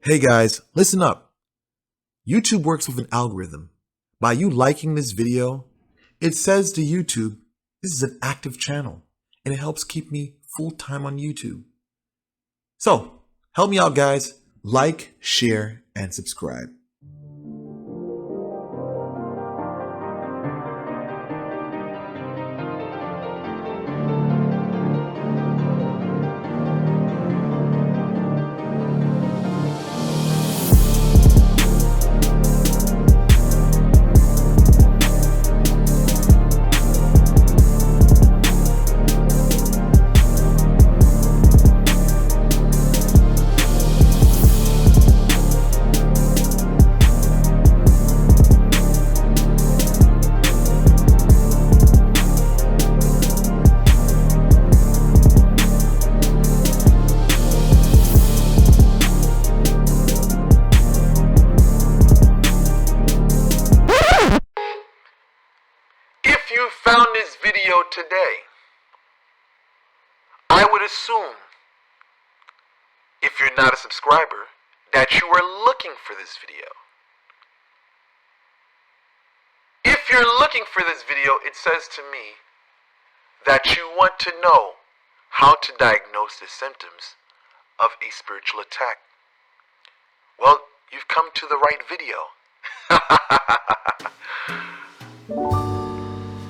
Hey guys, listen up. YouTube works with an algorithm. By you liking this video, it says to YouTube, this is an active channel, and it helps keep me full-time on YouTube. So, help me out guys. Like, share, and subscribe. If you found this video today, I would assume, if you're not a subscriber, that you are looking for this video. If you're looking for this video, it says to me that you want to know how to diagnose the symptoms of a spiritual attack. Well, you've come to the right video.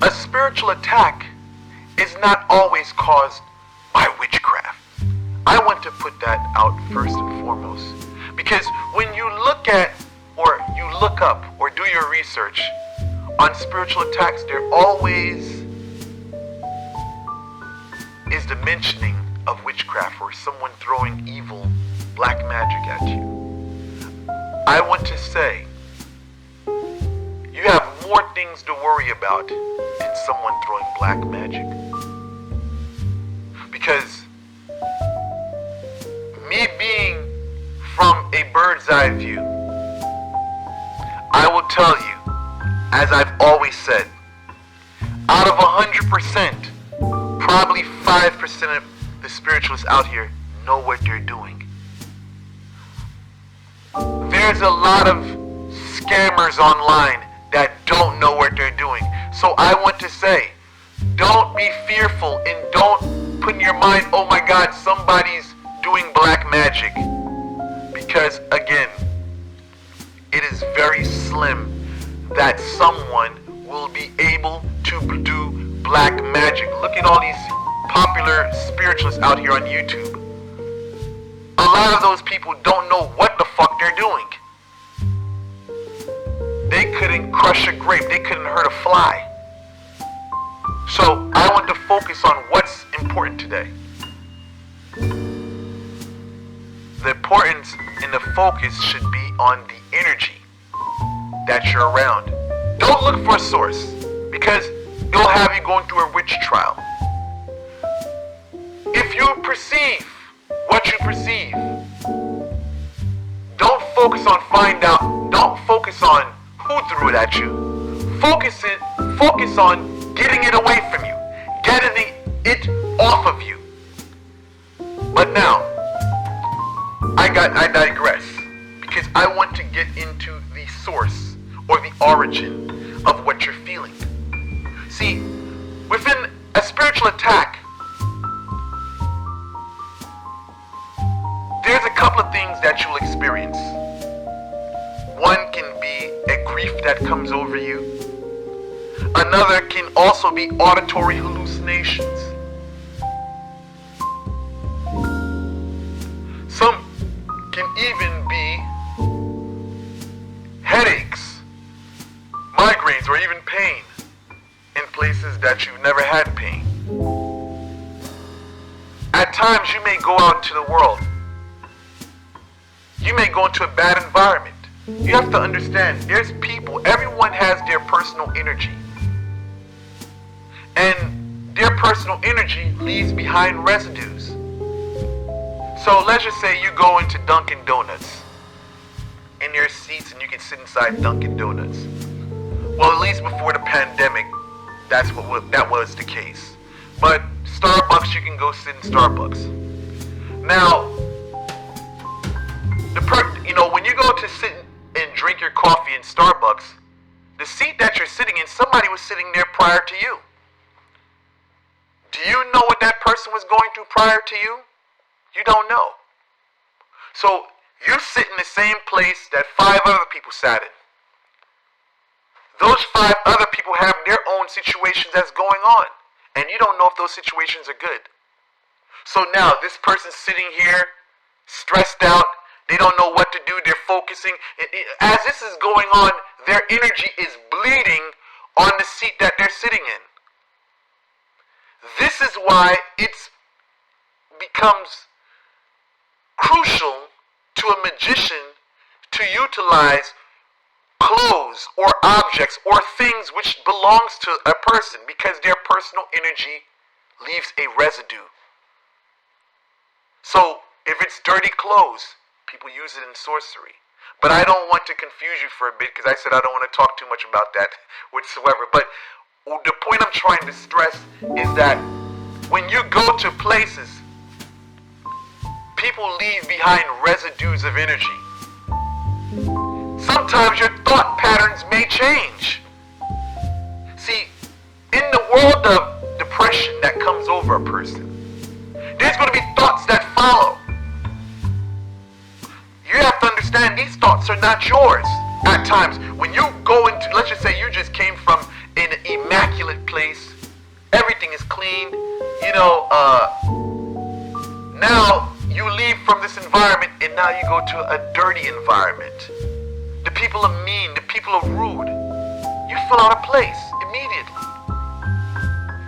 A spiritual attack is not always caused by witchcraft. I want to put that out first and foremost, because when you look at, or you look up, or do your research on spiritual attacks, there always is the mentioning of witchcraft or someone throwing evil black magic at you. I want to say, you have more things to worry about than someone throwing black magic. Because me being from a bird's eye view, I will tell you, as I've always said, out of 100%, probably 5% of the spiritualists out here know what they're doing. There's a lot of scammers online that don't know what they're doing. So I want to say, don't be fearful and don't put in your mind, oh my God, somebody's doing black magic. Because again, it is very slim that someone will be able to do black magic. Look at all these popular spiritualists out here on YouTube. A lot of those people don't know what the fuck they're doing. They couldn't crush a grape. They couldn't hurt a fly. So I want to focus on what's important today. The importance and the focus should be on the energy that you're around. Don't look for a source, because it'll have you going through a witch trial. If you perceive what you perceive, don't focus on find out. Don't focus on who threw it at you. Focus on getting it away from you, getting it off of you. But now, I digress, because I want to get into the source or the origin of what you're feeling. See, within a spiritual attack, there's a couple of things that you'll experience. One can be a grief that comes over you. Another can also be auditory hallucinations. Some can even be headaches, migraines, or even pain in places that you've never had pain. At times you may go out into the world. You may go into a bad environment. You have to understand, there's people, everyone has their personal energy. And their personal energy leaves behind residues. So let's just say you go into Dunkin' Donuts, and there's seats and you can sit inside Dunkin' Donuts. Well, at least before the pandemic, that was the case. But Starbucks, you can go sit in Starbucks. Now, coffee in Starbucks, the seat that you're sitting in, somebody was sitting there prior to you. Do you know what that person was going through prior to you? You don't know. So you sit in the same place that 5 other people sat in. Those 5 other people have their own situations that's going on, and you don't know if those situations are good. So now this person's sitting here, stressed out, they don't know what to do, they're focusing. As this is going on, their energy is bleeding on the seat that they're sitting in. This is why it becomes crucial to a magician to utilize clothes or objects or things which belongs to a person, because their personal energy leaves a residue. So if it's dirty clothes, people use it in sorcery. But I don't want to confuse you for a bit, because I said I don't want to talk too much about that whatsoever. But the point I'm trying to stress is that when you go to places, people leave behind residues of energy. Sometimes your thought patterns may change. See, in the world of depression that comes over a person, there's going to be thoughts that follow. You have to understand these thoughts are not yours. At times, when you go into, let's just say you just came from an immaculate place, everything is clean, now you leave from this environment and now you go to a dirty environment. The people are mean, the people are rude. You feel out of place immediately.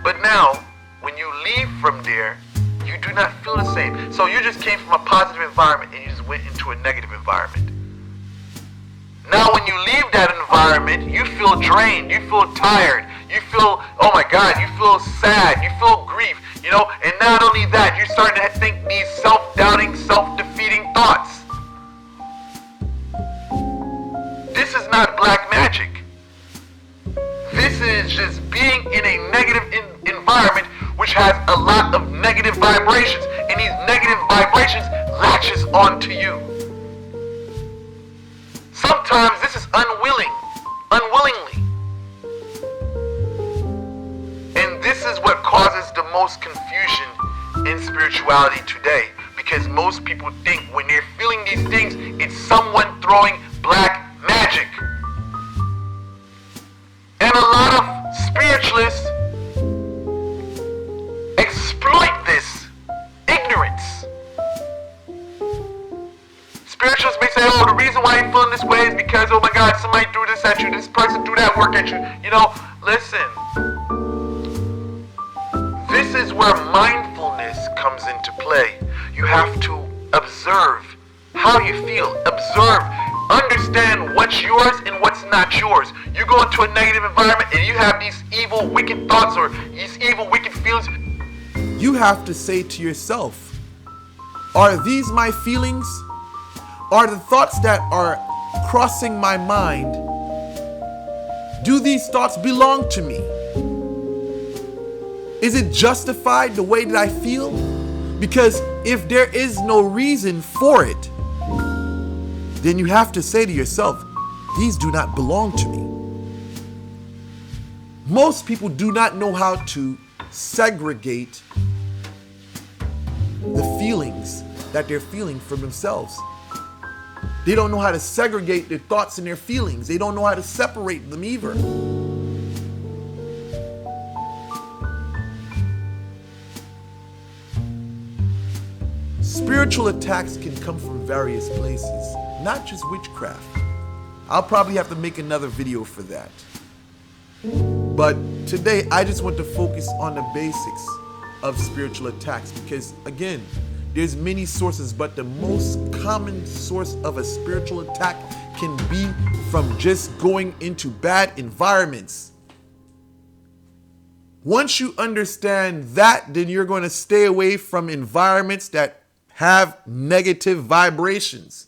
But now, when you leave from there, you do not feel the same. So you just came from a positive environment and you just went into a negative environment. Now when you leave that environment, you feel drained, you feel tired, you feel, oh my God, you feel sad, you feel grief, and not only that, you're starting to think these self-doubting, self-defeating thoughts. This is not black magic. This is just being in a negative environment which has a lot of negative vibrations, and these negative vibrations latches onto you. Sometimes this is unwillingly. And this is what causes the most confusion in spirituality today, because most people think when they're feeling these things, it's someone throwing black magic. And a lot of spiritualists exploit this ignorance. Spiritualists may say, oh, the reason why you're feeling this way is because, oh my God, somebody threw this at you, this person threw that work at you. Listen. This is where mindfulness comes into play. You have to observe how you feel. Observe. Understand what's yours and what's not yours. You go into a negative environment and you have these evil, wicked thoughts or these evil, wicked feelings. You have to say to yourself, are these my feelings? Are the thoughts that are crossing my mind, do these thoughts belong to me? Is it justified the way that I feel? Because if there is no reason for it, then you have to say to yourself, these do not belong to me. Most people do not know how to segregate the feelings that they're feeling from themselves. They don't know how to segregate their thoughts and their feelings. They don't know how to separate them either. Spiritual attacks can come from various places, not just witchcraft. I'll probably have to make another video for that. But today, I just want to focus on the basics of spiritual attacks because, again, there's many sources, but the most common source of a spiritual attack can be from just going into bad environments. Once you understand that, then you're going to stay away from environments that have negative vibrations.